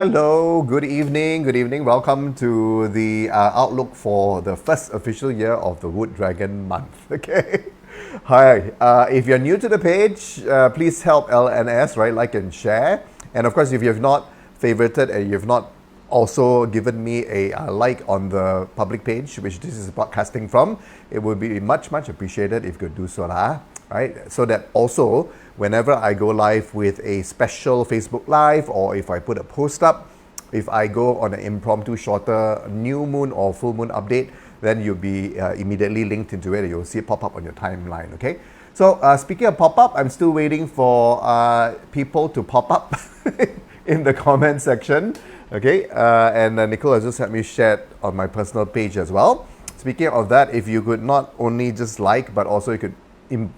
Hello, good evening, good evening. Welcome to the outlook for the first official year of the Wood Dragon month. Okay. Hi. If you're new to the page, please help LNS, right? Like and share. And of course, if you have not favorited and you've not also given me a like on the public page, which this is broadcasting from, it would be much, much appreciated if you could do so, right? So that also, whenever I go live with a special Facebook Live or if I put a post up, if I go on an impromptu shorter new moon or full moon update, then you'll be immediately linked into it. You'll see it pop up on your timeline, okay? So speaking of pop up, I'm still waiting for people to pop up in the comment section, okay? And Nicole has just had me share it on my personal page as well. Speaking of that, if you could not only just like, but also you could,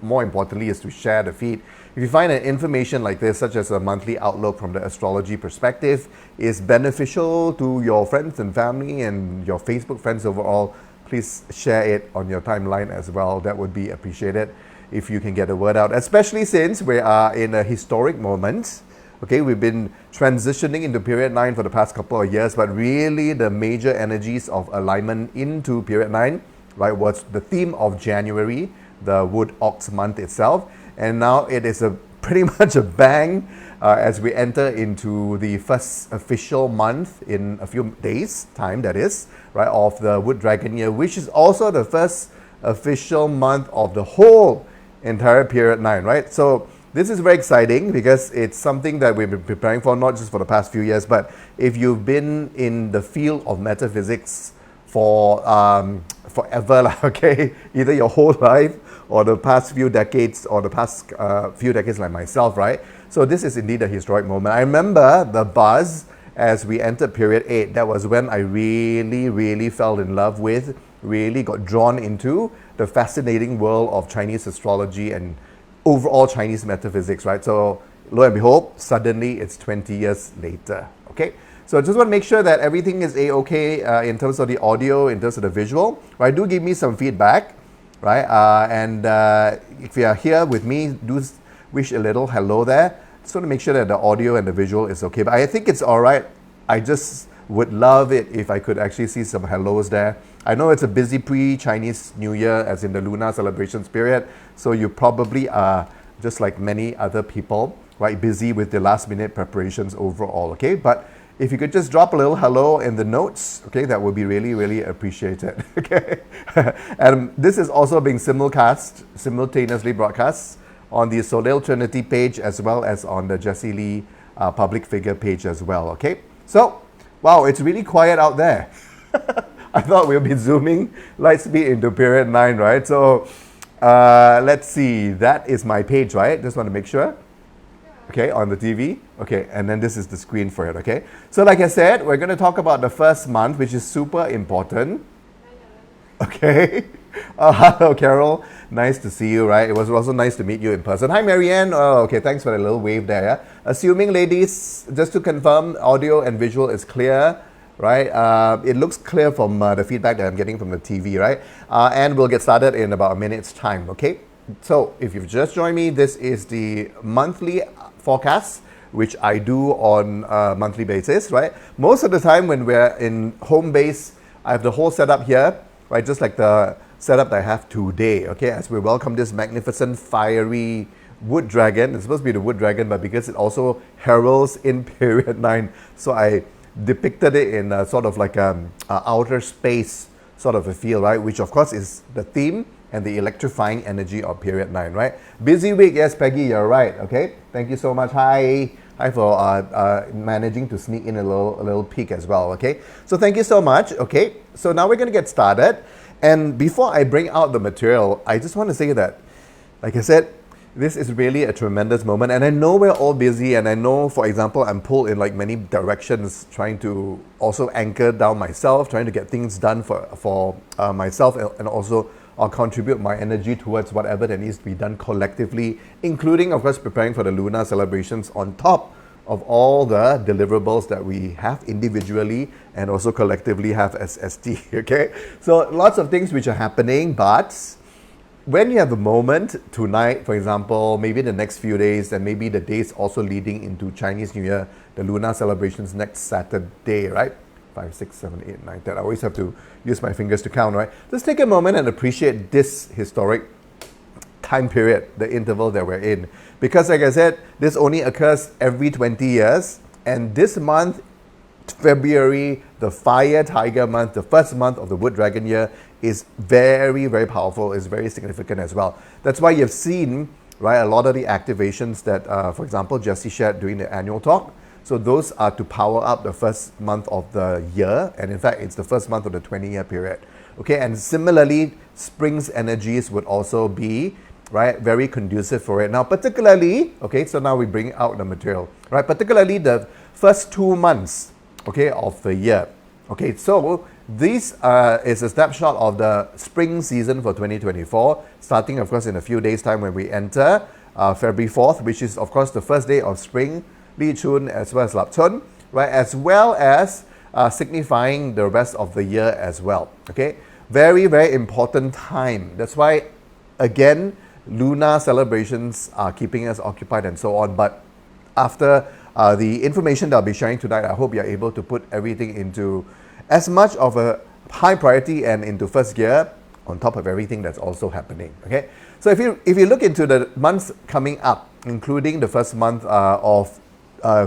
more importantly, is to share the feed. If you find that information like this, such as a monthly outlook from the astrology perspective, is beneficial to your friends and family and your Facebook friends overall, please share it on your timeline as well. That would be appreciated if you can get the word out, especially since we are in a historic moment. Okay, we've been transitioning into period 9 for the past couple of years, but really the major energies of alignment into period 9, right, was the theme of January, the Wood Ox month itself. And now it is a pretty much a bang as we enter into the first official month in a few days' time, that is, right, of the Wood Dragon year, which is also the first official month of the whole entire period 9, right? So this is very exciting because it's something that we've been preparing for, not just for the past few years, but if you've been in the field of metaphysics for forever, okay, either your whole life or the past few decades or the past few decades like myself, right? So this is indeed a historic moment. I remember the buzz as we entered period 8. That was when I really fell in love with, really got drawn into the fascinating world of Chinese astrology and overall Chinese metaphysics, right? So lo and behold, suddenly it's 20 years later, okay? So I just want to make sure that everything is a-okay in terms of the audio, in terms of the visual, right? Do give me some feedback, right? And if you are here with me, do wish a little hello there. Just want to make sure that the audio and the visual is okay. But I think it's all right. I just would love it if I could actually see some hellos there. I know it's a busy pre-Chinese New Year, as in the lunar celebrations period. So you probably are, just like many other people, right, busy with the last minute preparations overall, okay? But if you could just drop a little hello in the notes, okay, that would be really appreciated, okay? And this is also being simultaneously broadcast on the Soleil Trinity page as well as on the Jessie Lee public figure page as well, okay? So, wow, it's really quiet out there. I thought we'll be zooming Lightspeed into period 9, right? So, let's see, that is my page, right? Just want to make sure. Okay, on the TV. Okay, and then this is the screen for it, okay? So like I said, we're going to talk about the first month, which is super important. Okay. Hello, Carol. Nice to see you, right? It was also nice to meet you in person. Hi, Marianne. Oh, okay, thanks for the little wave there. Yeah? Assuming, ladies, just to confirm, audio and visual is clear, right? It looks clear from the feedback that I'm getting from the TV, right? And we'll get started in about a minute's time, okay? So if you've just joined me, this is the monthly forecast, which I do on a monthly basis, right? Most of the time when we're in home base, I have the whole setup here, right? Just like the setup that I have today, okay? As we welcome this magnificent, fiery wood dragon. It's supposed to be the wood dragon, but because it also heralds in period 9, so I depicted it in a sort of like outer space sort of a feel, right? Which of course is the theme and the electrifying energy of period 9, right? Busy week, yes, Peggy, you're right, okay? Thank you so much. Hi for managing to sneak in a little peek as well, okay? So thank you so much, okay? So now we're gonna get started. And before I bring out the material, I just want to say that, like I said, this is really a tremendous moment. And I know we're all busy, and I know, for example, I'm pulled in like many directions, trying to also anchor down myself, trying to get things done for myself, and also I'll contribute my energy towards whatever that needs to be done collectively, including, of course, preparing for the lunar celebrations on top of all the deliverables that we have individually and also collectively have as ST, okay? So lots of things which are happening, but when you have a moment tonight, for example, maybe the next few days and maybe the days also leading into Chinese New Year, the lunar celebrations next Saturday, right? 5, 6, 7, 8, 9, 10. I always have to use my fingers to count, right? Just take a moment and appreciate this historic time period, the interval that we're in. Because like I said, this only occurs every 20 years. And this month, February, the fire tiger month, the first month of the wood dragon year, is very, very powerful, is very significant as well. That's why you've seen, right, a lot of the activations that, for example, Jesse shared during the annual talk. So those are to power up the first month of the year, and in fact, it's the first month of the 20-year period. Okay, and similarly, spring's energies would also be, right, very conducive for it. Now, particularly, okay, so now we bring out the material, right, particularly the first 2 months, okay, of the year. Okay, so this is a snapshot of the spring season for 2024, starting, of course, in a few days' time when we enter February 4th, which is, of course, the first day of spring, Li Chun as well as Lap Chun, right, as well as signifying the rest of the year as well. Okay, very, very important time. That's why, again, lunar celebrations are keeping us occupied and so on. But after the information that I'll be sharing tonight, I hope you're able to put everything into as much of a high priority and into first gear on top of everything that's also happening. Okay, so if you look into the months coming up, including the first month of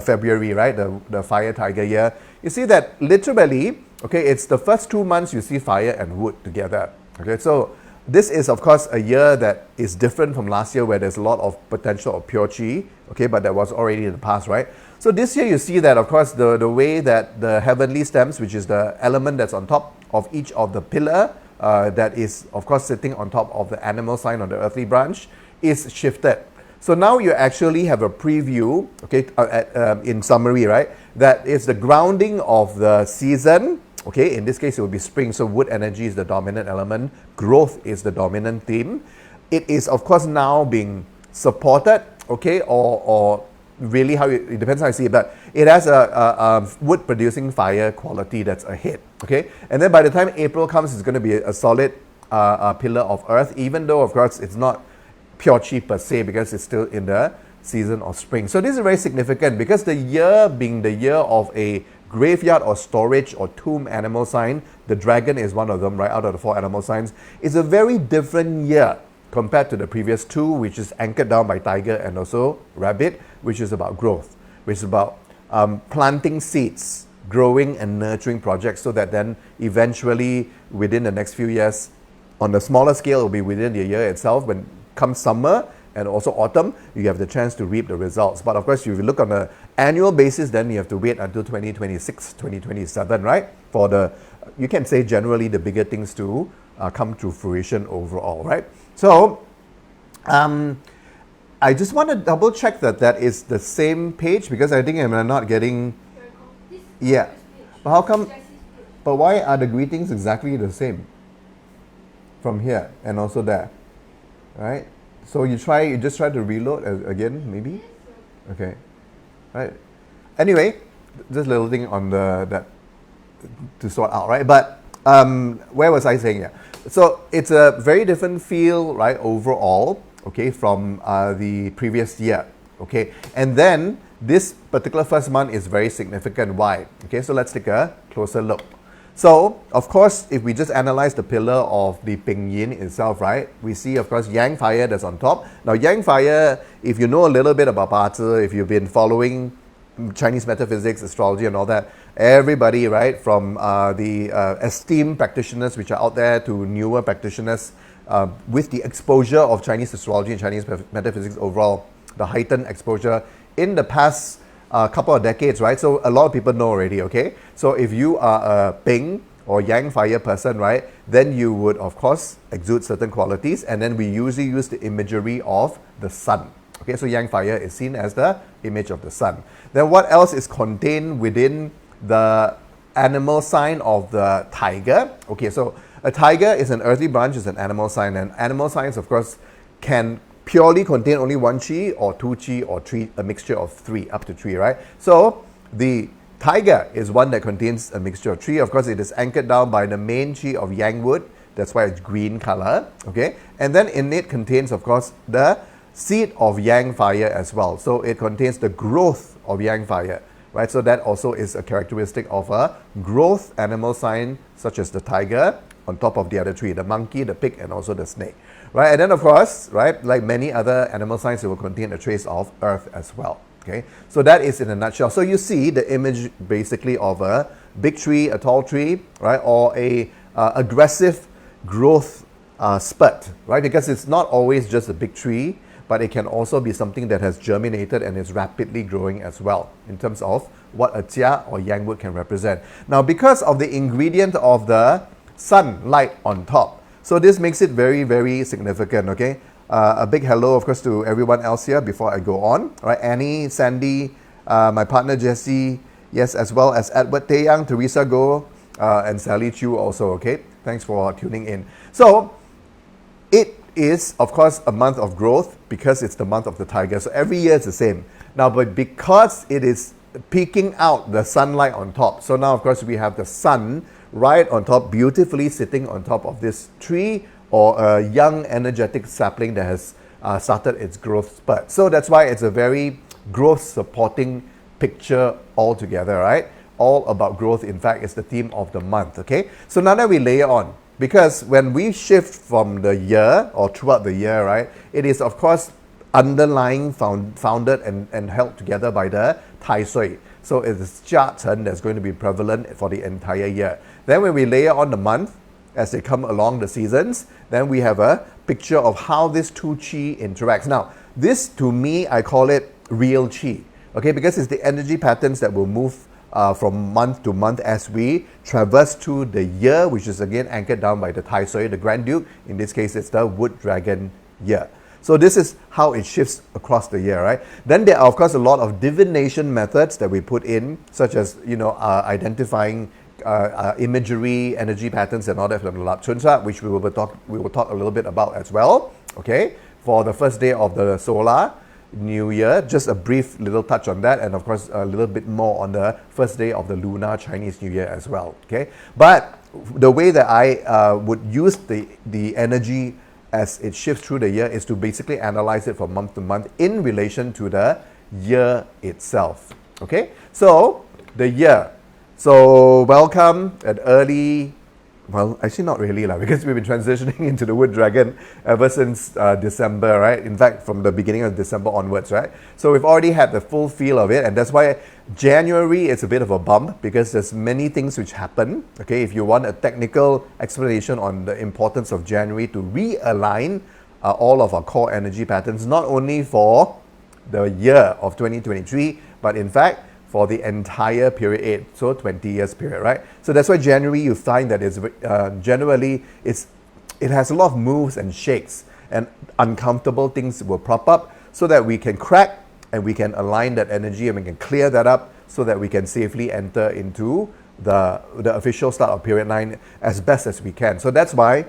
February, right, the fire tiger year, you see that literally, okay, it's the first 2 months you see fire and wood together. Okay, so this is, of course, a year that is different from last year where there's a lot of potential of pure chi, okay, but that was already in the past, right? So this year you see that, of course, the way that the heavenly stems, which is the element that's on top of each of the pillar, that is, of course, sitting on top of the animal sign on the earthly branch, is shifted. So now you actually have a preview, okay, in summary, right? That is the grounding of the season. Okay, in this case, it will be spring. So wood energy is the dominant element. Growth is the dominant theme. It is, of course, now being supported, okay, or really how it depends how you see it, but it has a wood-producing fire quality that's ahead, okay? And then by the time April comes, it's going to be a solid pillar of earth, even though, of course, it's not pure chi per se because it's still in the season of spring. So this is very significant because the year being the year of a graveyard or storage or tomb animal sign, the dragon is one of them, right, out of the 4 animal signs. It's a very different year compared to the previous 2, which is anchored down by tiger and also rabbit, which is about growth, which is about planting seeds, growing and nurturing projects so that then eventually within the next few years, on the smaller scale, it will be within the year itself, when comes summer and also autumn, you have the chance to reap the results. But of course, if you look on an annual basis, then you have to wait until 2026, 2027, right? For the, you can say generally the bigger things to come to fruition overall, right? So, I just want to double check that that is the same page because I think I'm not getting, yeah. But how come, but why are the greetings exactly the same from here and also there? Right, so you just try to reload again, maybe. Okay, right. Anyway, just a little thing on that to sort out, right? But where was I saying? Yeah, so it's a very different feel, right? Overall, okay, from the previous year, okay, and then this particular first month is very significant. Why? Okay, so let's take a closer look. So, of course, if we just analyze the pillar of the Ping-Yin itself, right, we see, of course, Yang fire that's on top. Now, Yang fire, if you know a little bit about Ba-Zi, if you've been following Chinese metaphysics, astrology and all that, everybody, right, from the esteemed practitioners which are out there to newer practitioners, with the exposure of Chinese astrology and Chinese metaphysics overall, the heightened exposure in the past couple of decades, right? So a lot of people know already, okay? So if you are a Ping or Yang fire person, right, then you would, of course, exude certain qualities, and then we usually use the imagery of the sun. Okay, so Yang fire is seen as the image of the sun. Then what else is contained within the animal sign of the tiger? Okay, so a tiger is an earthly branch, is an animal sign, and animal signs, of course, can purely contain only 1 chi or 2 chi or 3, a mixture of 3, up to 3, right? So the tiger is one that contains a mixture of 3. Of course, it is anchored down by the main chi of yang wood. That's why it's green color, okay? And then in it contains, of course, the seed of yang fire as well. So it contains the growth of yang fire. right? So that also is a characteristic of a growth animal sign, such as the tiger, on top of the other three, the monkey, the pig, and also the snake, right? And then of course, right, like many other animal signs, it will contain a trace of earth as well, okay? So that is in a nutshell. So you see the image basically of a big tree, a tall tree, right, or a aggressive growth spurt, right? Because it's not always just a big tree, but it can also be something that has germinated and is rapidly growing as well, in terms of what a jia or yang wood can represent. Now, because of the ingredient of the sunlight on top, so this makes it very, very significant, okay? A big hello, of course, to everyone else here before I go on, right? Annie, Sandy, my partner Jessie, yes, as well as Edward Taeyang, Teresa Go, and Sally Chu also, okay? Thanks for tuning in. So, it is, of course, a month of growth because it's the month of the tiger. So every year it's the same. Now, but because it is peeking out the sunlight on top, so now, of course, we have the sun right on top, beautifully sitting on top of this tree or a young, energetic sapling that has started its growth spurt. So that's why it's a very growth-supporting picture altogether, right? All about growth, in fact, is the theme of the month, okay? So now that we layer on, because when we shift from the year or throughout the year, right, it is of course underlying founded and held together by the Tai Sui. So it is Jia Chen that's going to be prevalent for the entire year. Then when we layer on the month, as they come along the seasons, then we have a picture of how this two qi interacts. Now, this to me, I call it real qi, okay, because it's the energy patterns that will move from month to month as we traverse through the year, which is again anchored down by the Tai Sui, the Grand Duke. In this case, it's the Wood Dragon year. So this is how it shifts across the year, right? Then there are, of course, a lot of divination methods that we put in, such as, you know, identifying imagery, energy patterns, and all that from the Lap Chun Sa, which we will talk a little bit about as well, okay? For the first day of the solar New Year, just a brief little touch on that, and of course a little bit more on the first day of the lunar Chinese New Year as well, okay? But the way that I would use the energy as it shifts through the year is to basically analyze it from month to month in relation to the year itself, okay? So the year, so welcome at early, well, actually not really because we've been transitioning into the Wood Dragon ever since December, right? In fact, from the beginning of December onwards, right? So we've already had the full feel of it, and that's why January is a bit of a bump, because there's many things which happen, okay? If you want a technical explanation on the importance of January to realign all of our core energy patterns, not only for the year of 2023, but in fact, for the entire period 8, so 20 years period, right? So that's why January you find that it's generally it has a lot of moves and shakes, and uncomfortable things will prop up so that we can crack and we can align that energy and we can clear that up so that we can safely enter into the official start of period 9 as best as we can. So that's why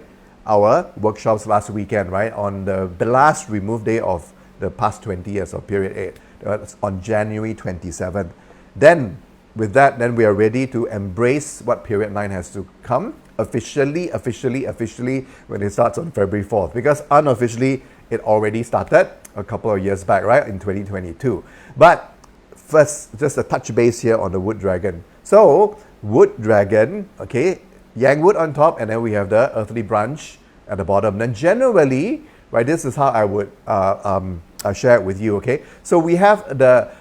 our workshops last weekend, right, on the last remove day of the past 20 years of period 8, on January 27th. Then, with that, then we are ready to embrace what period 9 has to come officially when it starts on February 4th. Because unofficially, it already started a couple of years back, right, in 2022. But first, just a touch base here on the Wood Dragon. So, Wood Dragon, okay, Yang wood on top, and then we have the earthly branch at the bottom. Then generally, right, this is how I would share it with you, okay? So we have the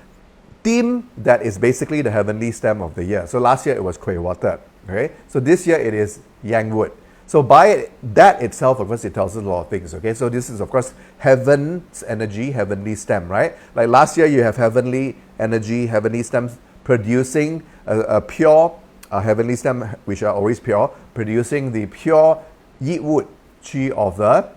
theme that is basically the heavenly stem of the year. So last year it was Kueh water, okay? So this year it is Yang wood. So by that itself, of course, it tells us a lot of things, okay? So this is, of course, heaven's energy, heavenly stem, right? Like last year you have heavenly energy, heavenly stems producing a pure heavenly stem, which are always pure, producing the pure Yi wood qi of the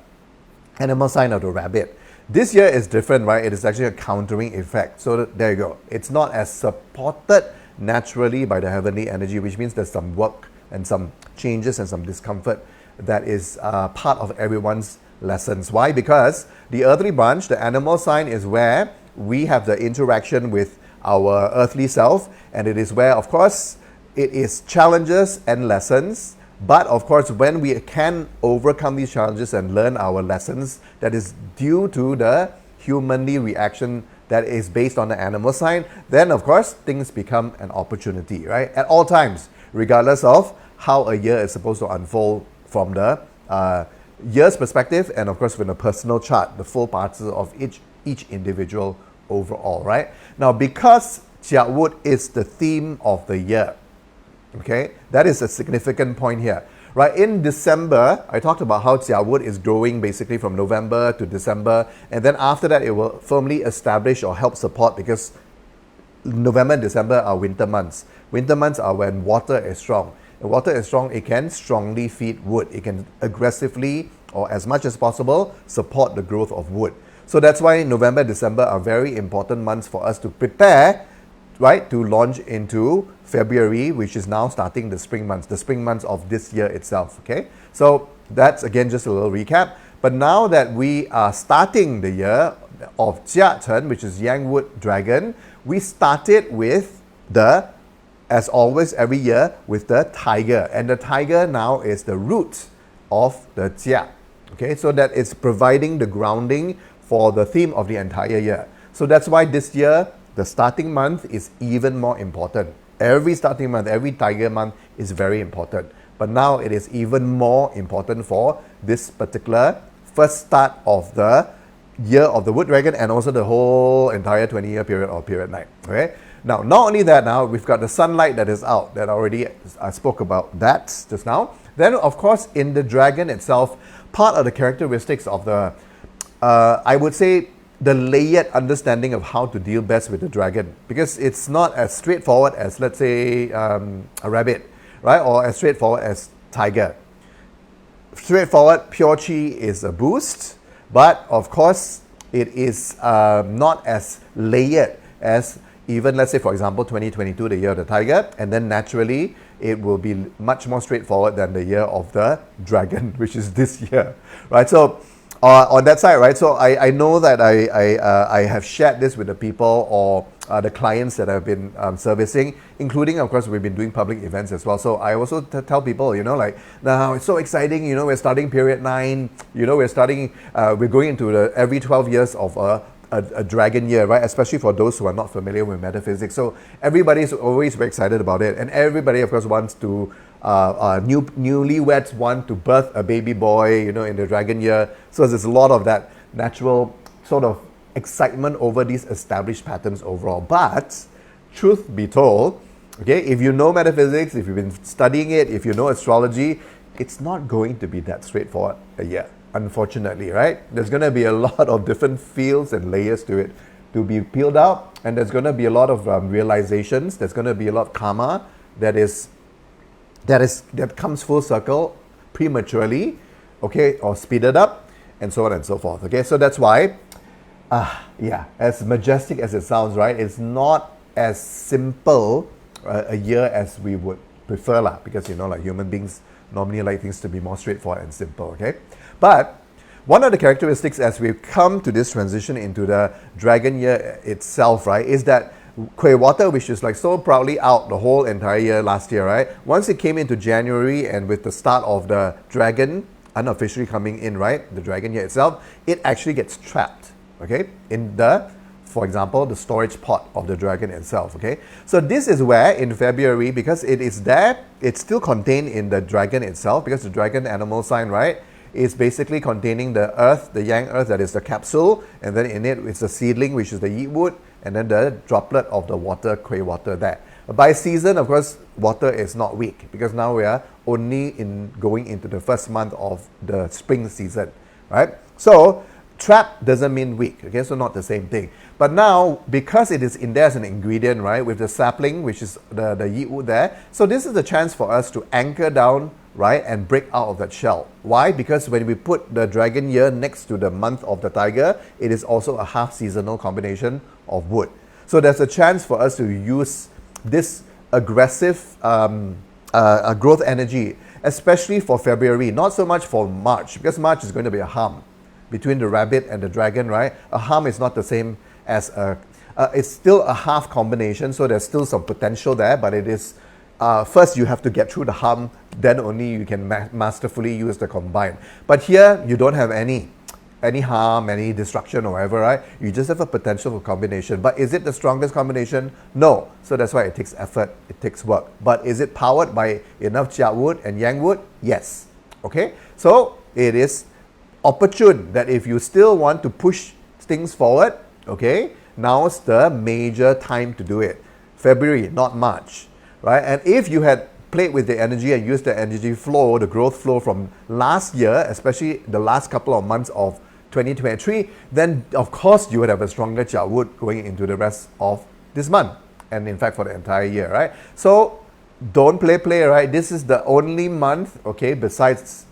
animal sign of the rabbit. This year is different, right? It is actually a countering effect. So there you go. It's not as supported naturally by the heavenly energy, which means there's some work and some changes and some discomfort that is part of everyone's lessons. Why? Because the earthly branch, the animal sign, is where we have the interaction with our earthly self, and it is where, of course, it is challenges and lessons. But of course, when we can overcome these challenges and learn our lessons, that is due to the humanly reaction that is based on the animal sign, then of course things become an opportunity, right? At all times, regardless of how a year is supposed to unfold from the year's perspective, and of course from the personal chart, the full parts of each individual overall, right? Now, because Jia Wood is the theme of the year, okay, that is a significant point here. Right, in December, I talked about how Jia Wood is growing basically from November to December, and then after that it will firmly establish or help support, because November and December are winter months. Winter months are when water is strong. And water is strong, it can strongly feed wood. It can aggressively, or as much as possible, support the growth of wood. So that's why November, December are very important months for us to prepare, right, to launch into February, which is now starting the spring months of this year itself, okay? So that's, again, just a little recap. But now that we are starting the year of Jia Chen, which is Yang Wood Dragon, we started with the, as always every year, with the tiger. And the tiger now is the root of the Jia, okay? So that is providing the grounding for the theme of the entire year. So that's why this year, the starting month is even more important. Every starting month, every tiger month is very important. But now it is even more important for this particular first start of the year of the Wood Dragon, and also the whole entire 20-year period or period 9. Okay? Now, not only that, now we've got the sunlight that is out, that already I spoke about that just now. Then, of course, in the dragon itself, part of the characteristics of the, I would say, the layered understanding of how to deal best with the dragon, because it's not as straightforward as, let's say, a rabbit, right, or as straightforward as tiger. Straightforward, pure chi is a boost, but of course it is not as layered as even, let's say, for example, 2022, the year of the tiger, and then naturally it will be much more straightforward than the year of the dragon, which is this year, right? So on that side, right? So I know that I have shared this with the people or the clients that I've been servicing, including, of course, we've been doing public events as well. So I also tell people, you know, like, now it's so exciting, you know, we're starting period 9, you know, we're going into the every 12 years of a dragon year, right? Especially for those who are not familiar with metaphysics. So everybody's always very excited about it, and everybody, of course, wants to newlyweds want to birth a baby boy, you know, in the dragon year. So there's a lot of that natural sort of excitement over these established patterns overall. But truth be told, okay, if you know metaphysics, if you've been studying it, if you know astrology, it's not going to be that straightforward a year, unfortunately, right? There's going to be a lot of different fields and layers to it to be peeled out, and there's going to be a lot of realizations. There's going to be a lot of karma that comes full circle prematurely, okay, or speeded up, and so on and so forth. Okay, so that's why, as majestic as it sounds, right, it's not as simple a year as we would prefer, because, you know, like, human beings normally like things to be more straightforward and simple. Okay, but one of the characteristics as we come to this transition into the dragon year itself, right, is that Kueh water, which is like so proudly out the whole entire year last year, right? Once it came into January, and with the start of the dragon unofficially coming in, right, the dragon year itself, it actually gets trapped, okay, in the, for example, the storage pot of the dragon itself, okay? So this is where in February, because it is there, it's still contained in the dragon itself, because the dragon animal sign, right, is basically containing the earth, the yang earth, that is the capsule, and then in it it's the seedling, which is the yeet wood, and then the droplet of the water, Kueh water there. By season, of course, water is not weak, because now we are only going into the first month of the spring season, right? So trap doesn't mean weak, okay? So not the same thing. But now, because it is in there as an ingredient, right, with the sapling, which is the yeet wood there, so this is a chance for us to anchor down, right, and break out of that shell. Why? Because when we put the dragon year next to the month of the tiger, it is also a half seasonal combination of wood. So there's a chance for us to use this aggressive growth energy, especially for February, not so much for March, because March is going to be a hum between the rabbit and the dragon, right? A hum is not the same as it's still a half combination, so there's still some potential there, but it is first you have to get through the hum, then only you can masterfully use the combine. But here you don't have any any harm, any destruction or whatever, right? You just have a potential for combination. But is it the strongest combination? No. So that's why it takes effort, it takes work. But is it powered by enough Jia wood and Yang wood? Yes. Okay? So it is opportune that if you still want to push things forward, okay, now's the major time to do it. February, not March, right? And if you had played with the energy and used the energy flow, the growth flow from last year, especially the last couple of months of 2023, then of course you would have a stronger Jia wood going into the rest of this month, and in fact for the entire year, right? So don't play, right? This is the only month, okay, besides,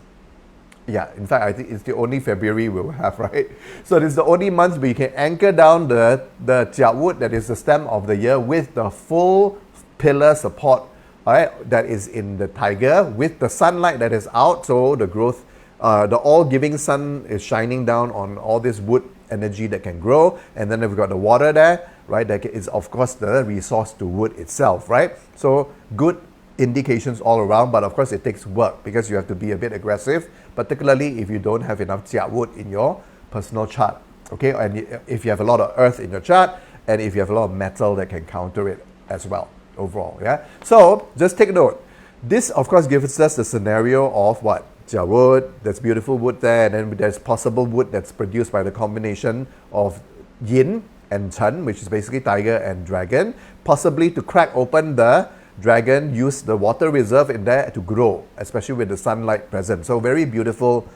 yeah, in fact I think it's the only February we'll have, right? So this is the only month where you can anchor down the Jia wood, that is the stem of the year, with the full pillar support, alright, that is in the tiger, with the sunlight that is out, so the growth, the all-giving sun is shining down on all this wood energy that can grow, and then we've got the water there, right, that is of course the resource to wood itself, right? So good indications all around, but of course it takes work because you have to be a bit aggressive, particularly if you don't have enough Jia wood in your personal chart, okay? And if you have a lot of earth in your chart, and if you have a lot of metal that can counter it as well, overall, yeah? So just take note. This of course gives us the scenario of what? Jia wood, there's beautiful wood there, and then there's possible wood that's produced by the combination of yin and chen, which is basically tiger and dragon, possibly to crack open the dragon, use the water reserve in there to grow, especially with the sunlight present. So very beautiful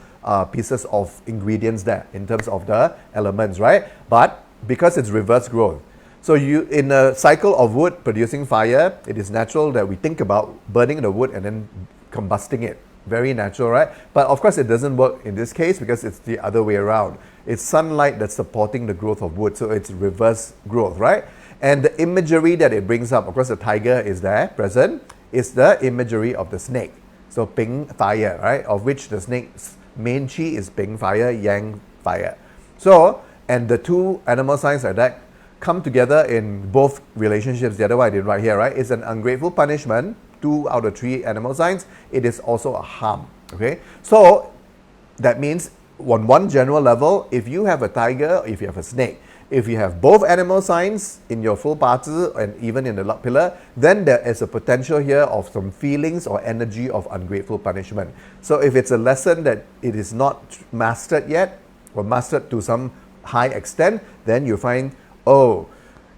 pieces of ingredients there in terms of the elements, right? But because it's reverse growth, so you, in a cycle of wood producing fire, it is natural that we think about burning the wood and then combusting it. Very natural, right? But of course it doesn't work in this case because it's the other way around. It's sunlight that's supporting the growth of wood, so it's reverse growth, right? And the imagery that it brings up, of course the tiger is there, present, is the imagery of the snake. So Ping fire, right? Of which the snake's main chi is Ping fire, Yang fire. So, and the two animal signs like that come together in both relationships. The other one I did right here, right? It's an ungrateful punishment. 2 out of 3 animal signs. It is also a harm, okay? So that means on one general level, if you have a tiger, if you have a snake, if you have both animal signs in your full partu and even in the luck pillar, then there is a potential here of some feelings or energy of ungrateful punishment. So if it's a lesson that it is not mastered yet, or mastered to some high extent, then you find, oh,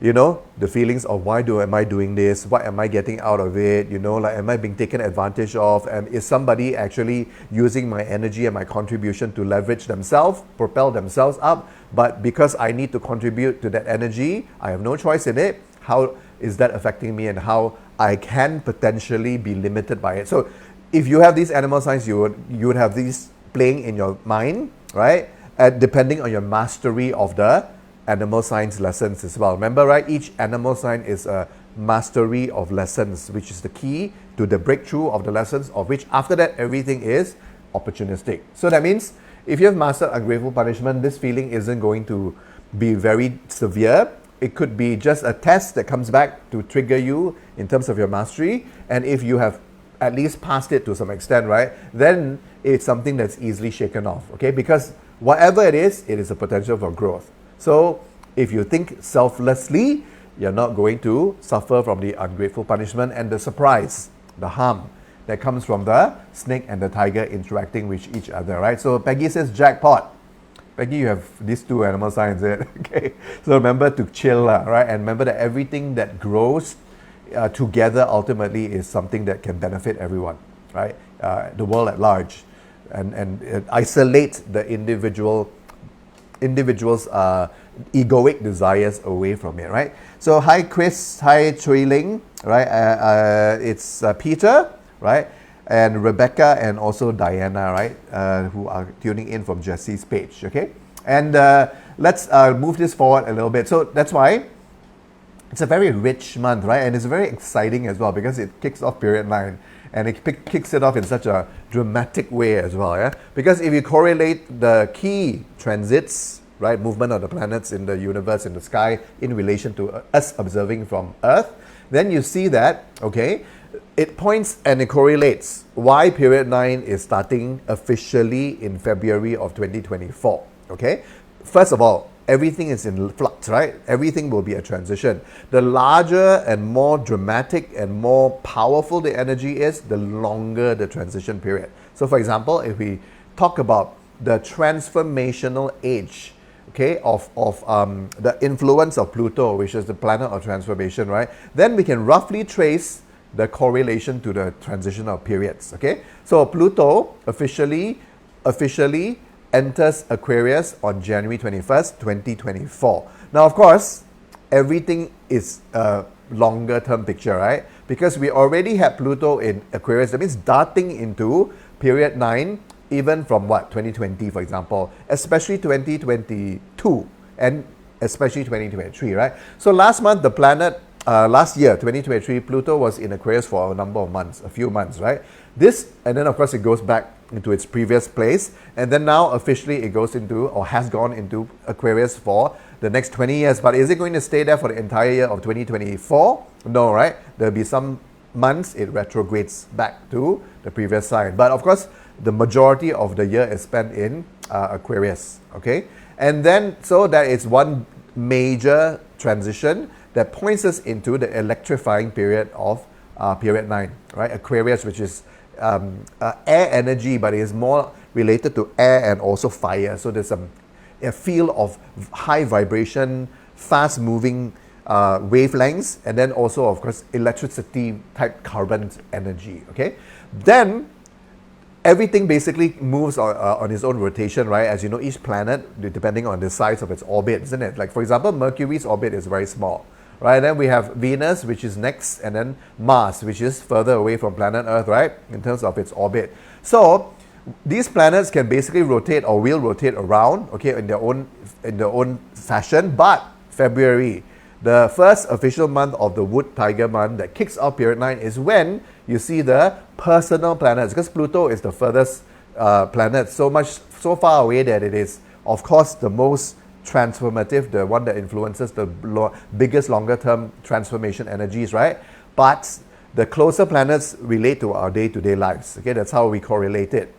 you know, the feelings of why am I doing this? What am I getting out of it? You know, like, am I being taken advantage of? And is somebody actually using my energy and my contribution to leverage themselves, propel themselves up? But because I need to contribute to that energy, I have no choice in it. How is that affecting me, and how I can potentially be limited by it? So if you have these animal signs, you would have these playing in your mind, right? Depending on your mastery of the animal signs lessons as well. Remember, right? Each animal sign is a mastery of lessons, which is the key to the breakthrough of the lessons, of which after that everything is opportunistic. So that means if you have mastered ungrateful punishment, this feeling isn't going to be very severe. It could be just a test that comes back to trigger you in terms of your mastery. And if you have at least passed it to some extent, right, then it's something that's easily shaken off, okay? Because whatever it is a potential for growth. So if you think selflessly, you're not going to suffer from the ungrateful punishment and the surprise, the harm that comes from the snake and the tiger interacting with each other, right? So Peggy says jackpot. Peggy, you have these 2 animal signs, okay? So remember to chill, right? And remember that everything that grows together ultimately is something that can benefit everyone, right? The world at large, and isolate the individual's egoic desires away from it, right? So hi Chris, hi Chui Ling, right? It's Peter, right? And Rebecca and also Diana, right? Who are tuning in from Jesse's page, okay? And let's move this forward a little bit. So that's why it's a very rich month, right? And it's very exciting as well because it kicks off period 9. And it kicks it off in such a dramatic way as well, yeah? Because if you correlate the key transits, right, movement of the planets in the universe, in the sky, in relation to us observing from Earth, then you see that, okay, it points and it correlates why period 9 is starting officially in February of 2024, Okay, first of all, everything is in flux, right? Everything will be a transition. The larger and more dramatic and more powerful the energy is, the longer the transition period. So for example, if we talk about the transformational age, okay, of the influence of Pluto, which is the planet of transformation, right? Then we can roughly trace the correlation to the transitional periods, okay? So Pluto officially enters Aquarius on January 21st, 2024. Now, of course, everything is a longer term picture, right? Because we already had Pluto in Aquarius, that means darting into period 9, even from what, 2020, for example, especially 2022 and especially 2023, right? So last month, the planet, last year, 2023, Pluto was in Aquarius for a number of months, a few months, right? This, and then of course it goes back into its previous place, and then now officially it goes into, or has gone into Aquarius for the next 20 years. But is it going to stay there for the entire year of 2024? No, right? There'll be some months it retrogrades back to the previous sign. But of course, the majority of the year is spent in Aquarius, okay? And then, so that is one major transition that points us into the electrifying period of period 9, right? Aquarius, which is air energy, but it is more related to air and also fire. So there's a field of high vibration, fast moving wavelengths, and then also, of course, electricity type carbon energy, okay? Then everything basically moves on its own rotation, right? As you know, each planet, depending on the size of its orbit, isn't it? Like, for example, Mercury's orbit is very small, right? Then we have Venus, which is next, and then Mars, which is further away from planet Earth, right? In terms of its orbit. So these planets can basically rotate or will rotate around, okay, in their own fashion. But February, the first official month of the Wood Tiger month that kicks off period 9, is when you see the personal planets, because Pluto is the furthest planet, so far away that it is, of course, the most transformative, the one that influences the biggest longer term transformation energies, right? But the closer planets relate to our day-to-day lives, okay? That's how we correlate it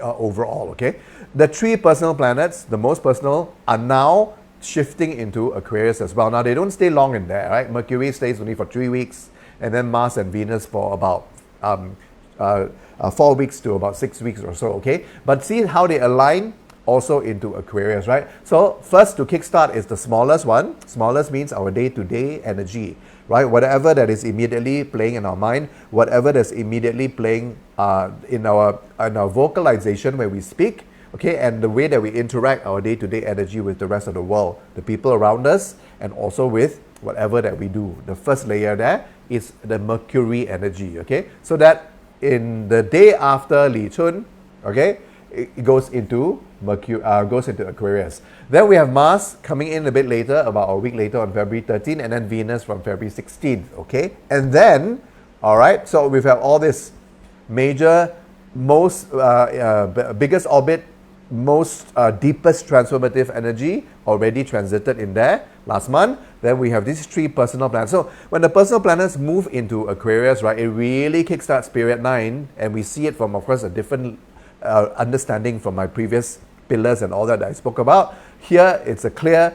overall, okay? The three personal planets, the most personal, are now shifting into Aquarius as well. Now, they don't stay long in there, right? Mercury stays only for 3 weeks, and then Mars and Venus for about 4 weeks to about 6 weeks or so, okay? But see how they align also into Aquarius, right? So first, to kickstart, is the smallest one. Smallest means our day-to-day energy, right? Whatever that is immediately playing in our mind, whatever that's immediately playing in our vocalization when we speak, okay, and the way that we interact our day-to-day energy with the rest of the world, the people around us, and also with whatever that we do. The first layer there is the Mercury energy, okay? So that in the day after Li Chun, okay, it goes into Aquarius. Then we have Mars coming in a bit later, about a week later on February 13th, and then Venus from February 16th, okay? And then, all right, so we've had all this major, most biggest orbit, most deepest transformative energy already transited in there last month. Then we have these three personal planets. So when the personal planets move into Aquarius, right, it really kickstarts period 9, and we see it from, of course, a different understanding from my previous pillars and all that I spoke about. Here, it's a clear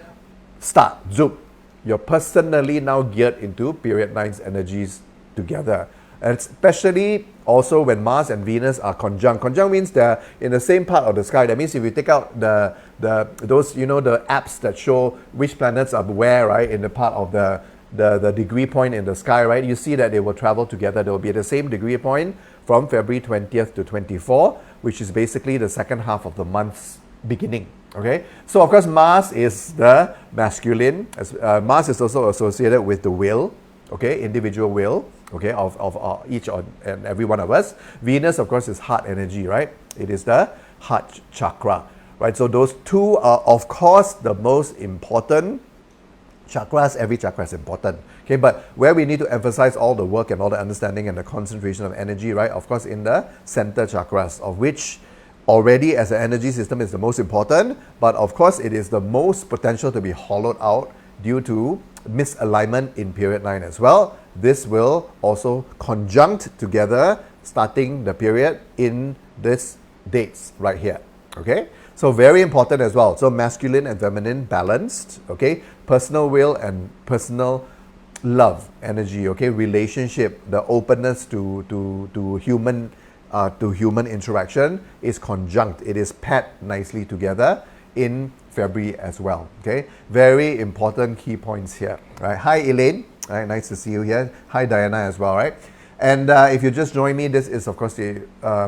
start, zoom. You're personally now geared into period 9's energies together. And especially also when Mars and Venus are conjunct. Conjunct means they're in the same part of the sky. That means if you take out those, you know, the apps that show which planets are where, right, in the part of the degree point in the sky, right, you see that they will travel together. They will be at the same degree point from February 20th to 24, which is basically the second half of the month's beginning, okay? So, of course, Mars is the masculine. Mars is also associated with the will, okay, individual will, okay, of each and every one of us. Venus, of course, is heart energy, right? It is the heart chakra, right? So those two are, of course, the most important chakras. Every chakra is important, okay? But where we need to emphasize all the work and all the understanding and the concentration of energy, right? Of course, in the center chakras, of which already as an energy system is the most important, but of course, it is the most potential to be hollowed out due to misalignment in period 9 as well. This will also conjunct together starting the period in this dates right here, okay? So very important as well. So masculine and feminine balanced, okay? Personal will and personal love energy, okay? Relationship, the openness to human interaction is conjunct. It is paired nicely together in February as well, okay? Very important key points here, right? Hi Elaine, right? Nice to see you here. Hi Diana as well, right? And if you just joined me, this is of course a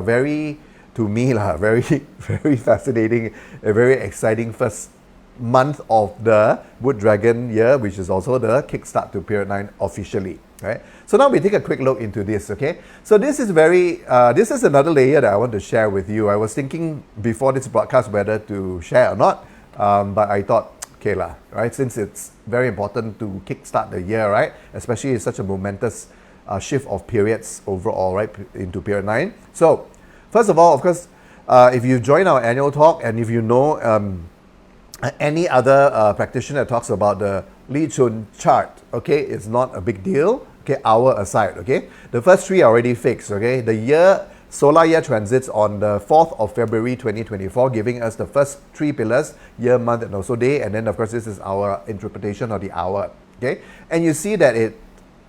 very, to me, very, very fascinating, a very exciting first month of the Wood Dragon year, which is also the kickstart to Period 9 officially, right? So now we take a quick look into this, okay? So this is this is another layer that I want to share with you. I was thinking before this broadcast whether to share or not, but I thought, okay lah, right? Since it's very important to kickstart the year, right? Especially in such a momentous shift of periods overall, right, into Period 9. So first of all, of course, if you join our annual talk and if you know any other practitioner talks about the Li Chun chart, okay, it's not a big deal, okay, hour aside, okay. The first three are already fixed, okay. The solar year transits on the 4th of February 2024, giving us the first three pillars, year, month, and also day. And then, of course, this is our interpretation of the hour, okay. And you see that it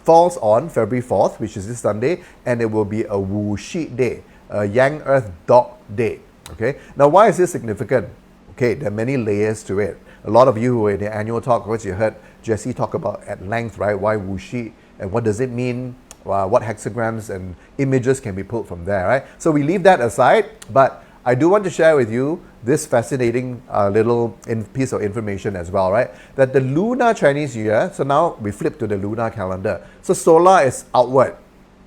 falls on February 4th, which is this Sunday, and it will be a Wu Shi day, a Yang Earth Dog day, okay. Now, why is this significant? Okay, there are many layers to it. A lot of you who were in the annual talk, of course, you heard Jesse talk about at length, right? Why Wu Shi and what does it mean? What hexagrams and images can be pulled from there, right? So we leave that aside, but I do want to share with you this fascinating little piece of information as well, right? That the lunar Chinese New Year, so now we flip to the lunar calendar. So solar is outward,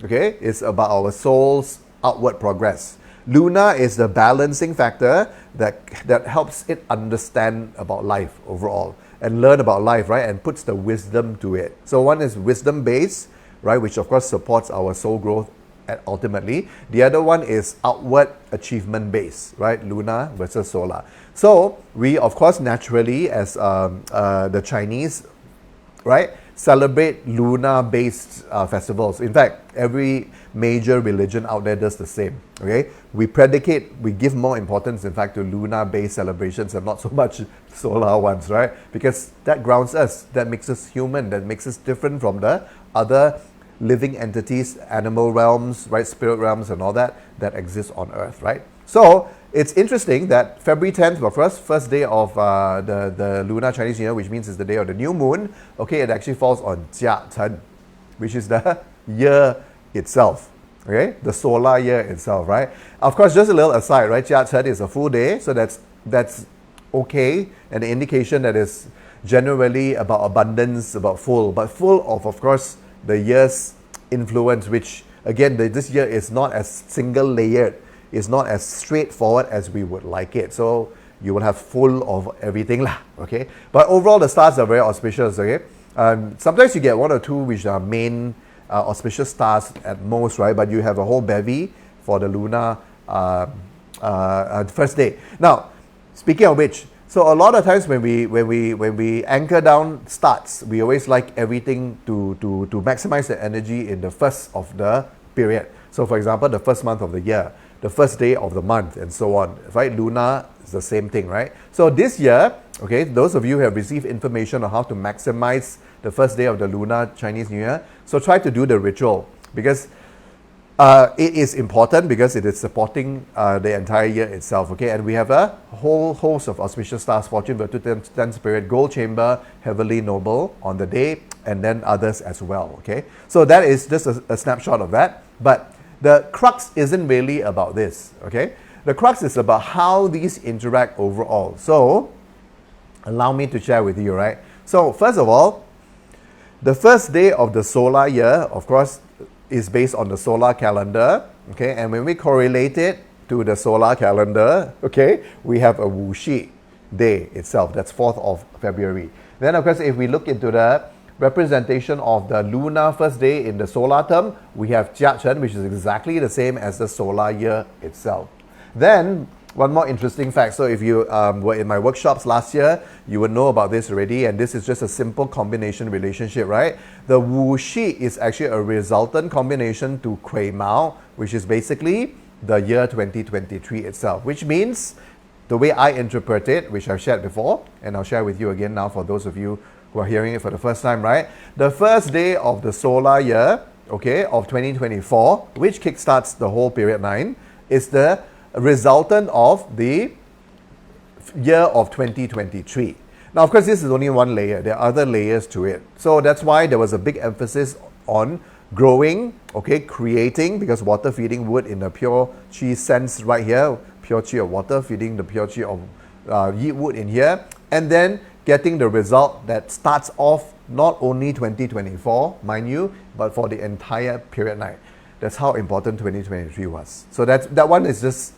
okay? It's about our soul's outward progress. Lunar is the balancing factor that helps it understand about life overall and learn about life, right? And puts the wisdom to it. So one is wisdom based, right? Which of course supports our soul growth ultimately. The other one is outward achievement based, right? Lunar versus solar. So we of course naturally as the Chinese, right, celebrate lunar-based festivals. In fact, every major religion out there does the same, okay? We give more importance, in fact, to lunar-based celebrations and not so much solar ones, right? Because that grounds us, that makes us human, that makes us different from the other living entities, animal realms, right, spirit realms and all that exist on Earth, right? So, it's interesting that February 10th, the first day of the lunar Chinese New Year, which means it's the day of the new moon, okay, it actually falls on Jia Chen, which is the year itself, okay, the solar year itself, right? Of course, just a little aside, right, Jia Chen is a full day, so that's okay, and the indication that is generally about abundance, about full, but full of course, the year's influence, which again, this year is not as single layered, is not as straightforward as we would like it. So you will have full of everything lah, okay? But overall, the stars are very auspicious, okay? Sometimes you get one or two which are main auspicious stars at most, right? But you have a whole bevy for the lunar first day. Now, speaking of which, so a lot of times when we anchor down starts, we always like everything to maximize the energy in the first of the period. So for example, the first month of the year, the first day of the month, and so on, right? Lunar is the same thing, right? So this year, okay, those of you who have received information on how to maximize the first day of the lunar Chinese New Year, so try to do the ritual, because it is important, because it is supporting the entire year itself, okay? And we have a whole host of auspicious stars, Fortune, Virtue, 10 Spirit, Gold Chamber, Heavenly Noble on the day, and then others as well, okay? So that is just a snapshot of that, but the crux isn't really about this, okay? The crux is about how these interact overall. So, allow me to share with you, right? So, first of all, the first day of the solar year, of course, is based on the solar calendar, okay? And when we correlate it to the solar calendar, okay, we have a Wu Shi day itself. That's 4th of February. Then, of course, if we look into the representation of the lunar first day in the solar term, we have Jia Chen, which is exactly the same as the solar year itself. Then, one more interesting fact. So if you were in my workshops last year, you would know about this already, and this is just a simple combination relationship, right? The Wu Shi is actually a resultant combination to Kui Mao, which is basically the year 2023 itself, which means the way I interpret it, which I've shared before, and I'll share with you again now for those of you who are hearing it for the first time, right? The first day of the solar year, okay, of 2024, which kickstarts the whole period 9, is the resultant of the year of 2023. Now, of course, this is only one layer. There are other layers to it. So that's why there was a big emphasis on growing, okay, creating, because water feeding wood in the pure chi sense right here, pure chi of water feeding the pure chi of yeet wood in here, and then getting the result that starts off not only 2024, mind you, but for the entire period 9. That's how important 2023 was. So that one is just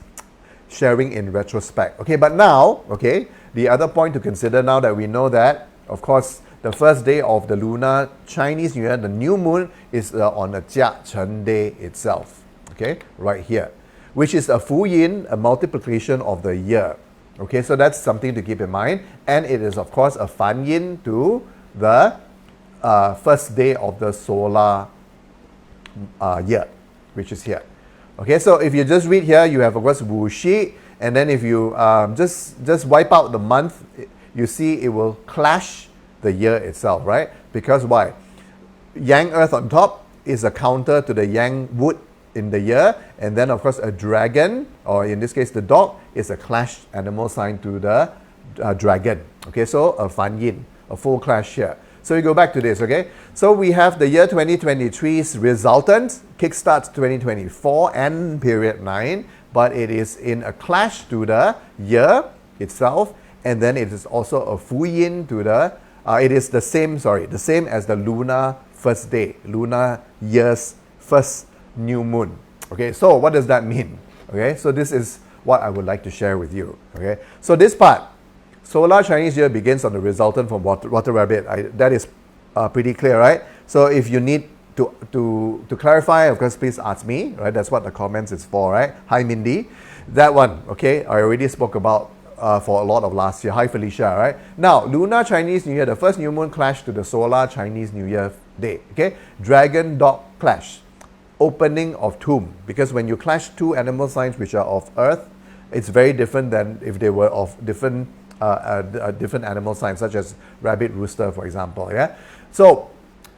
sharing in retrospect. Okay, but now, okay, the other point to consider now that we know that, of course, the first day of the lunar Chinese New Year, the new moon, is on a Jia Chen day itself. Okay, right here, which is a full yin, a multiplication of the year. Okay, so that's something to keep in mind. And it is, of course, a fan yin to the first day of the solar year, which is here. Okay, so if you just read here, you have, of course, Wu Shi, and then if you just wipe out the month, you see it will clash the year itself, right? Because why? Yang Earth on top is a counter to the Yang Wood in the year, and then, of course, a dragon, or in this case, the dog, is a clash animal sign to the dragon. Okay, so a fan yin, a full clash here. So we go back to this, okay? So we have the year 2023's resultant, kickstarts 2024 and period 9, but it is in a clash to the year itself, and then it is also a full yin to the, it is the same as the lunar first day, lunar year's first new moon. Okay, so what does that mean? Okay, so this is what I would like to share with you. Okay, so this part, solar Chinese year begins on the resultant from water rabbit. That is pretty clear, right? So if you need to clarify, of course, please ask me, right? That's what the comments is for, right? Hi, Mindy. That one, okay, I already spoke about for a lot of last year. Hi, Felicia, right? Now, lunar Chinese New Year, the first new moon clash to the solar Chinese New Year day, okay? Dragon dog clash, opening of tomb, because when you clash two animal signs which are of earth, it's very different than if they were of different animal signs, such as rabbit, rooster, for example. Yeah, so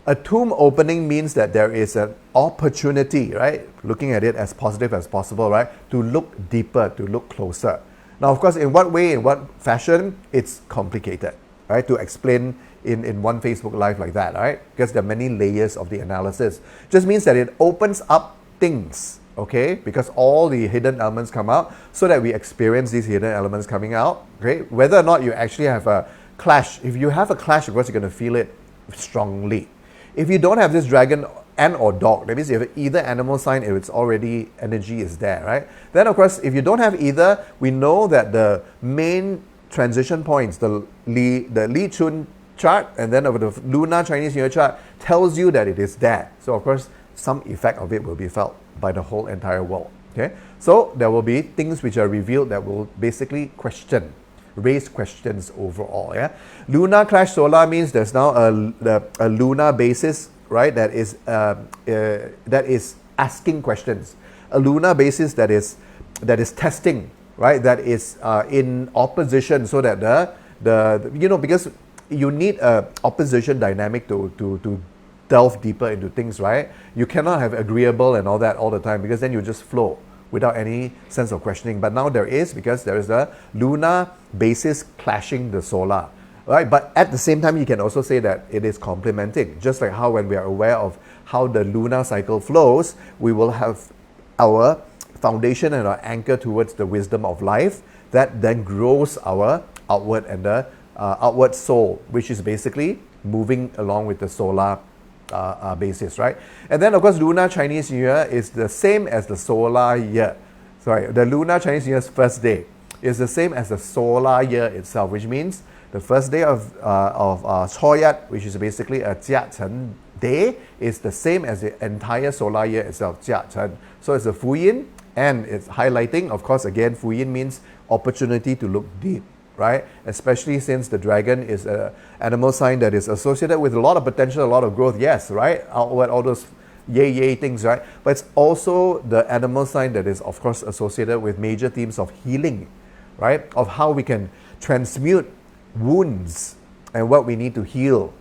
a tomb opening means that there is an opportunity, right? Looking at it as positive as possible, right? To look deeper, to look closer. Now, of course, in what way, in what fashion, it's complicated, right? To explain in one Facebook Live like that, right? Because there are many layers of the analysis. Just means that it opens up things, okay? Because all the hidden elements come out, so that we experience these hidden elements coming out, okay? Whether or not you actually have a clash, if you have a clash, of course, you're going to feel it strongly. If you don't have this dragon and or dog, that means you have either animal sign, if it's already energy is there, right? Then, of course, if you don't have either, we know that the main transition points, the Li Chun chart, and then over the lunar Chinese New Year chart, tells you that it is there. So, of course, some effect of it will be felt by the whole entire world. Okay, so there will be things which are revealed that will basically raise questions overall. Yeah, lunar clash solar means there's now a lunar basis, right? That is asking questions. A lunar basis that is testing, right? That is in opposition, so that the because you need a opposition dynamic to delve deeper into things, right? You cannot have agreeable and all that all the time, because then you just flow without any sense of questioning. But now there is, because there is the lunar basis clashing the solar, right? But at the same time, you can also say that it is complementing. Just like how when we are aware of how the lunar cycle flows, we will have our foundation and our anchor towards the wisdom of life that then grows our outward and the outward soul, which is basically moving along with the solar basis, right? And then, of course, lunar Chinese New Year is the same as the solar year. The lunar Chinese New Year's first day is the same as the solar year itself, which means the first day of Choyat, which is basically a Jia Chen day, is the same as the entire solar year itself, Jia Chen. So it's a Fu Yin, and it's highlighting, of course, again, Fu Yin means opportunity to look deep, right? Especially since the dragon is an animal sign that is associated with a lot of potential, a lot of growth, yes, right? Outward, all those yay things, right? But it's also the animal sign that is, of course, associated with major themes of healing, right, of how we can transmute wounds and what we need to heal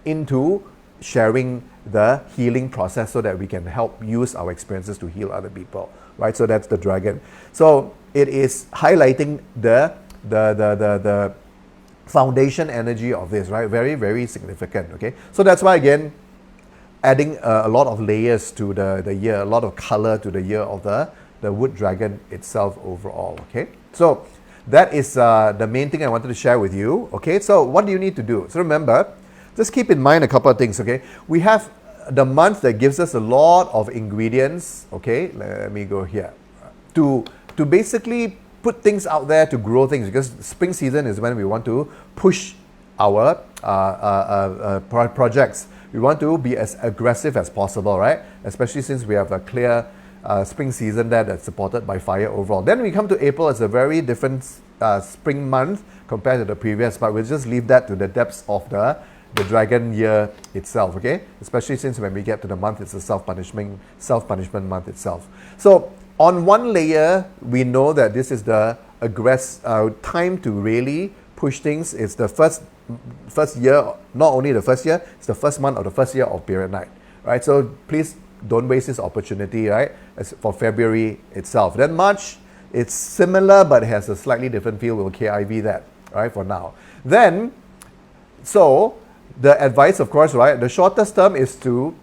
into sharing the healing process so that we can help use our experiences to heal other people, right? So that's the dragon. So it is highlighting the foundation energy of this, right? Very, very significant, okay? So that's why, again, adding a lot of layers to the year, a lot of color to the year of the wood dragon itself overall, okay? So that is the main thing I wanted to share with you, okay? So what do you need to do? So remember, just keep in mind a couple of things, okay? We have the month that gives us a lot of ingredients, okay? Let me go here. To basically put things out there to grow things, because spring season is when we want to push our projects. We want to be as aggressive as possible, right? Especially since we have a clear spring season there that's supported by fire overall. Then we come to April, it's a very different spring month compared to the previous, but we'll just leave that to the depths of the dragon year itself, okay? Especially since when we get to the month, it's a self-punishment month itself. So on one layer, we know that this is the time to really push things. It's the first year, not only the first year, it's the first month of the first year of period night, right? So please don't waste this opportunity, right? As for February itself. Then March, it's similar, but it has a slightly different feel. We'll KIV that, right, for now. Then, so the advice, of course, right, the shortest term is to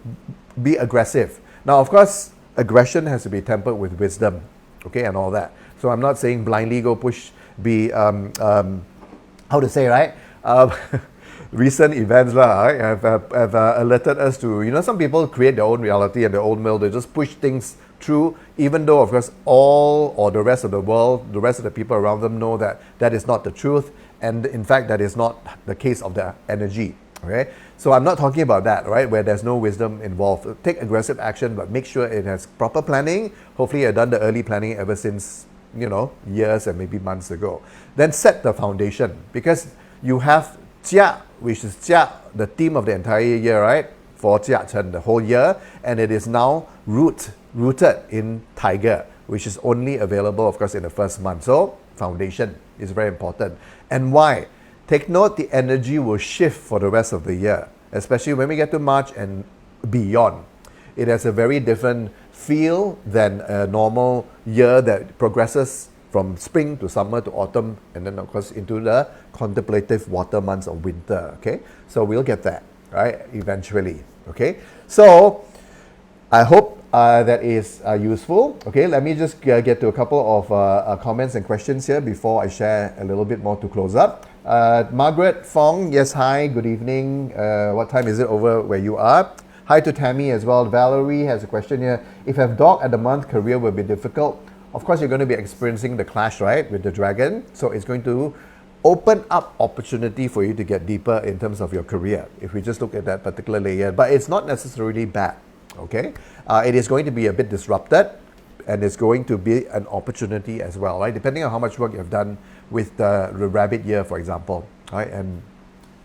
be aggressive. Now, of course, aggression has to be tempered with wisdom, okay, and all that. So I'm not saying blindly go push, how to say, right? Recent events right, have alerted us to, some people create their own reality and their own mill. They just push things through, even though, of course, the rest of the world, the rest of the people around them know that that is not the truth. And in fact, that is not the case of the energy. Okay, so I'm not talking about that, right, where there's no wisdom involved. Take aggressive action, but make sure it has proper planning. Hopefully you've done the early planning ever since, years and maybe months ago. Then set the foundation, because you have Jia, which is Jia, the theme of the entire year, right, for Jia Chen, the whole year, and it is now rooted in Tiger, which is only available, of course, in the first month. So foundation is very important. And why? Take note, the energy will shift for the rest of the year, especially when we get to March and beyond. It has a very different feel than a normal year that progresses from spring to summer to autumn, and then, of course, into the contemplative water months of winter, okay? So we'll get that, right, eventually, okay? So I hope that is useful. Okay, let me just get to a couple of comments and questions here before I share a little bit more to close up. Margaret Fong, yes, hi, good evening. What time is it over where you are? Hi to Tammy as well. Valerie has a question here. If you have dog at the month, career will be difficult. Of course, you're going to be experiencing the clash, right, with the dragon. So it's going to open up opportunity for you to get deeper in terms of your career, if we just look at that particular layer. But it's not necessarily bad, okay? It is going to be a bit disrupted, and it's going to be an opportunity as well, right? Depending on how much work you've done with the rabbit year, for example, right? And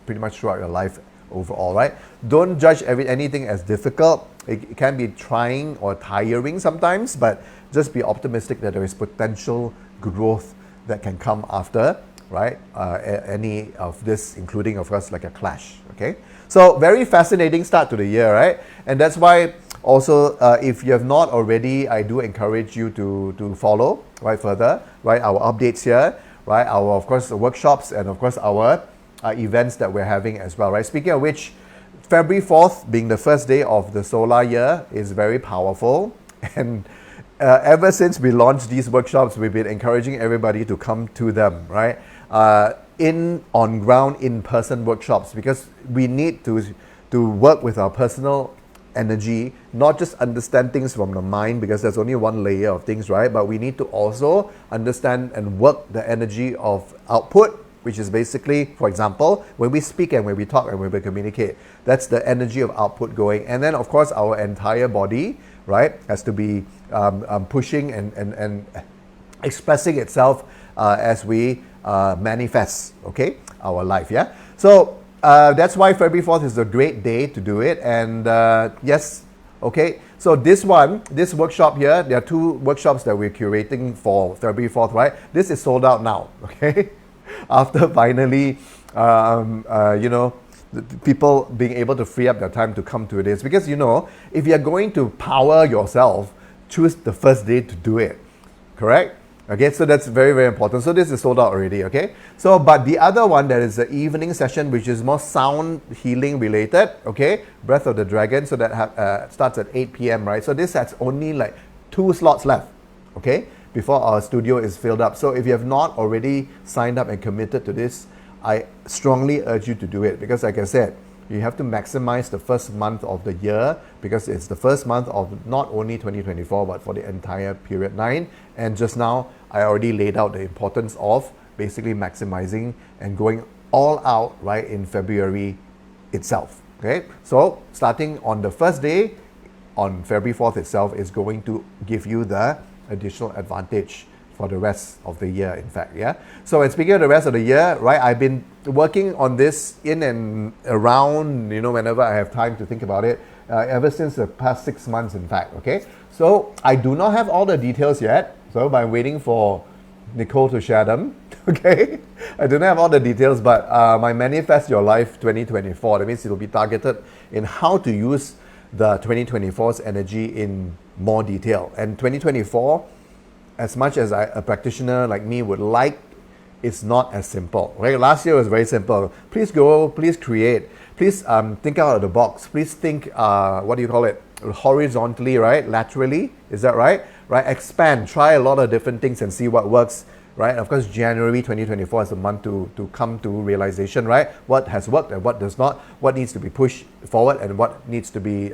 pretty much throughout your life overall, right? Don't judge anything as difficult. It can be trying or tiring sometimes, but just be optimistic that there is potential growth that can come after, right? Any of this, including, of course, like a clash, okay? So very fascinating start to the year, right? And that's why also, if you have not already, I do encourage you to follow, right, further, right, our updates here, right, our, of course, workshops, and of course, our events that we're having as well, right? Speaking of which, February 4th, being the first day of the solar year, is very powerful. And ever since we launched these workshops, we've been encouraging everybody to come to them, right? On-ground, in-person workshops, because we need to work with our personal energy, not just understand things from the mind, because there's only one layer of things, right? But we need to also understand and work the energy of output, which is basically, for example, when we speak and when we talk and when we communicate, that's the energy of output going. And then, of course, our entire body, right, has to be pushing and expressing itself as we manifest, okay, our life, yeah? So that's why February 4th is a great day to do it. And yes, okay, So this workshop here, there are 2 workshops that we're curating for February 4th, right? This is sold out now, okay? After finally, people being able to free up their time to come to this. Because, if you're going to power yourself, choose the first day to do it, correct? Okay, so that's very, very important. So this is sold out already, okay? So, but the other one, that is the evening session, which is more sound healing related, okay? Breath of the Dragon, so that starts at 8 p.m., right? So this has only like 2 slots left, okay? Before our studio is filled up. So if you have not already signed up and committed to this, I strongly urge you to do it, because like I said, you have to maximize the first month of the year, because it's the first month of not only 2024 but for the entire period 9. And just now I already laid out the importance of basically maximizing and going all out right in February itself. Okay, so starting on the first day on February 4th itself is going to give you the additional advantage for the rest of the year, in fact, yeah. So, and speaking of the rest of the year, right, I've been working on this in and around, whenever I have time to think about it, ever since the past 6 months, in fact, okay. So, I do not have all the details yet, so I'm waiting for Nicole to share them, okay. I do not have all the details, but my Manifest Your Life 2024, that means it will be targeted in how to use the 2024's energy in more detail. And 2024, as much as a practitioner like me would like, it's not as simple. Right? Last year was very simple. Please go, please create, please think out of the box. Please think, horizontally, right? Laterally, is that right? Right? Expand, try a lot of different things and see what works. Right? Of course, January 2024 is the month to come to realization, right? What has worked and what does not, what needs to be pushed forward and what needs to be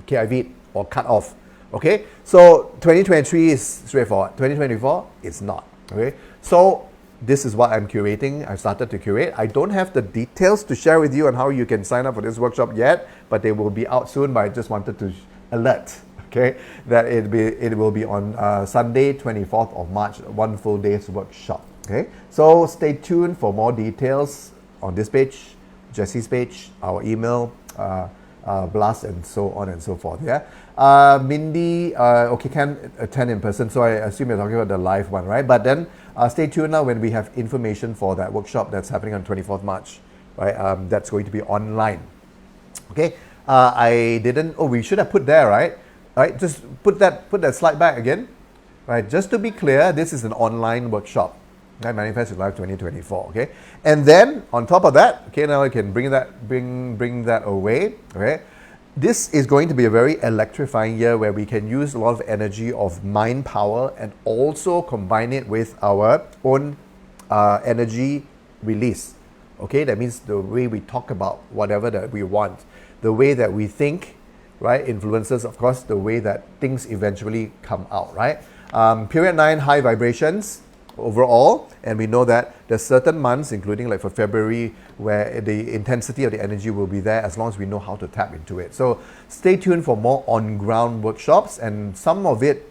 KIV'd or cut off. Okay, so 2023 is straightforward. 2024, it's not. Okay, so this is what I'm curating. I've started to curate. I don't have the details to share with you on how you can sign up for this workshop yet, but they will be out soon. But I just wanted to alert, okay, that it will be on Sunday, 24th of March, 1 full day's workshop. Okay, so stay tuned for more details on this page, Jesse's page, our email. Blast and so on and so forth. Yeah, Mindy, can't attend in person, so I assume you're talking about the live one, right? But then stay tuned now when we have information for that workshop that's happening on 24th March, right? That's going to be online. Okay, we should have put there, right? Right, just put that slide back again, right? Just to be clear, this is an online workshop. Right, Manifest Your Life 2024, okay? And then, on top of that, okay, now I can bring that away, okay? This is going to be a very electrifying year where we can use a lot of energy of mind power and also combine it with our own energy release, okay? That means the way we talk about whatever that we want, the way that we think, right, influences, of course, the way that things eventually come out, right? Period 9, high vibrations overall, and we know that there's certain months, including like for February, where the intensity of the energy will be there as long as we know how to tap into it. So stay tuned for more on-ground workshops, and some of it,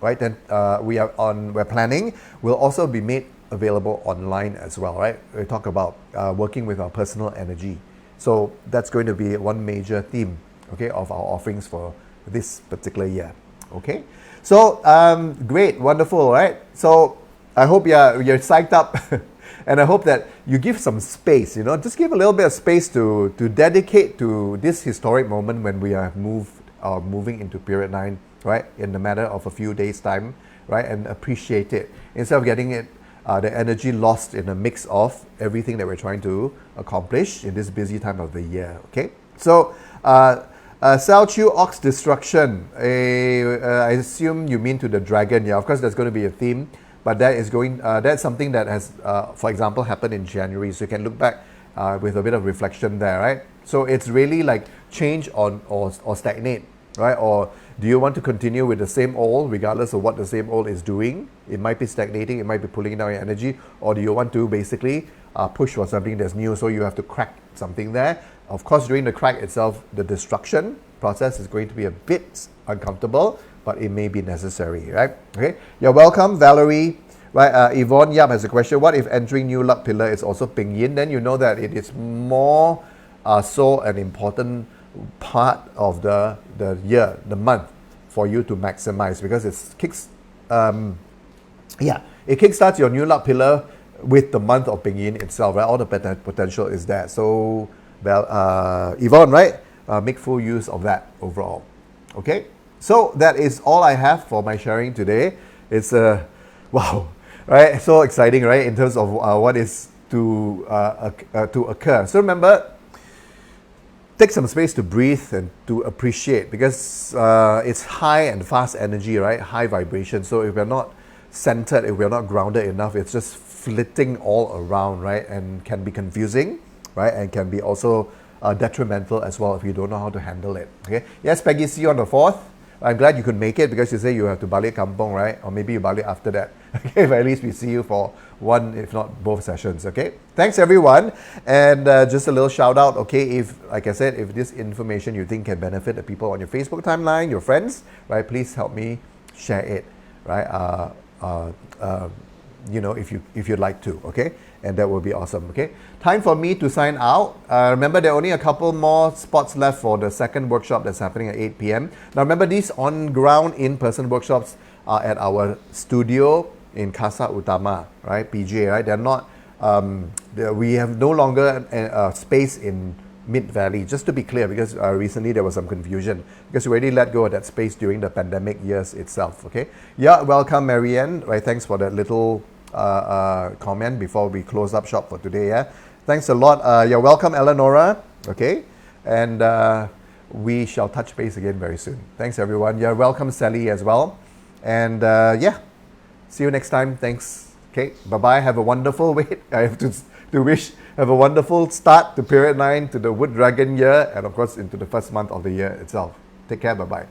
right, then we're planning will also be made available online as well, right? We talk about working with our personal energy. So that's going to be one major theme, okay, of our offerings for this particular year. Okay, so great, wonderful, right? So I hope you're psyched up and I hope that you give some space, just give a little bit of space to dedicate to this historic moment when we are moving into period 9, right, in the matter of a few days time, right, and appreciate it instead of getting it the energy lost in a mix of everything that we're trying to accomplish in this busy time of the year. Okay, so Sao Chu Ox Destruction, I assume you mean to the dragon. Yeah, of course there's going to be a theme, but that is that's something that has, for example, happened in January. So you can look back with a bit of reflection there, right? So it's really like change or stagnate, right? Or do you want to continue with the same old, regardless of what the same old is doing? It might be stagnating, it might be pulling down your energy, or do you want to basically push for something that's new, so you have to crack something there? Of course, during the crack itself, the destruction process is going to be a bit uncomfortable, but it may be necessary, right? Okay, you're welcome, Valerie. Right, Yvonne Yap has a question. What if entering new luck pillar is also Ping Yin? Then you know that it is more so an important part of the year, the month, for you to maximize, because it kickstarts your new luck pillar with the month of Pingyin itself, right? All the potential is there. So, well, Yvonne, right? Make full use of that overall. Okay? So that is all I have for my sharing today. It's wow, right? So exciting, right? In terms of what is to occur. So remember, take some space to breathe and to appreciate, because it's high and fast energy, right? High vibration. So if we're not centered, if we're not grounded enough, it's just flitting all around, right? And can be confusing, right? And can be also detrimental as well if you don't know how to handle it. Okay. Yes, Peggy, see you on the 4th. I'm glad you could make it, because you say you have to balik kampong, right? Or maybe you balik after that. Okay, but at least we see you for one, if not both sessions. Okay. Thanks everyone. And just a little shout out. Okay, if, like I said, if this information you think can benefit the people on your Facebook timeline, your friends, right? Please help me share it, right? If you'd like to, okay? And that will be awesome, okay? Time for me to sign out. Remember, there are only a couple more spots left for the second workshop that's happening at 8 p.m. Now remember, these on-ground, in-person workshops are at our studio in Casa Utama, right? PJ, right? They're not, we have no longer a space in Mid-Valley, just to be clear, because recently there was some confusion, because we already let go of that space during the pandemic years itself, okay? Yeah, welcome Marianne, right? Thanks for that little comment before we close up shop for today, yeah? Thanks a lot. You're welcome, Eleonora, okay? And we shall touch base again very soon. Thanks everyone. You're welcome, Sally, as well. And yeah, see you next time. Thanks. Okay, bye-bye. Have a wonderful, I have to wish, have a wonderful start to period 9, to the Wood Dragon year, and of course into the first month of the year itself. Take care, bye-bye.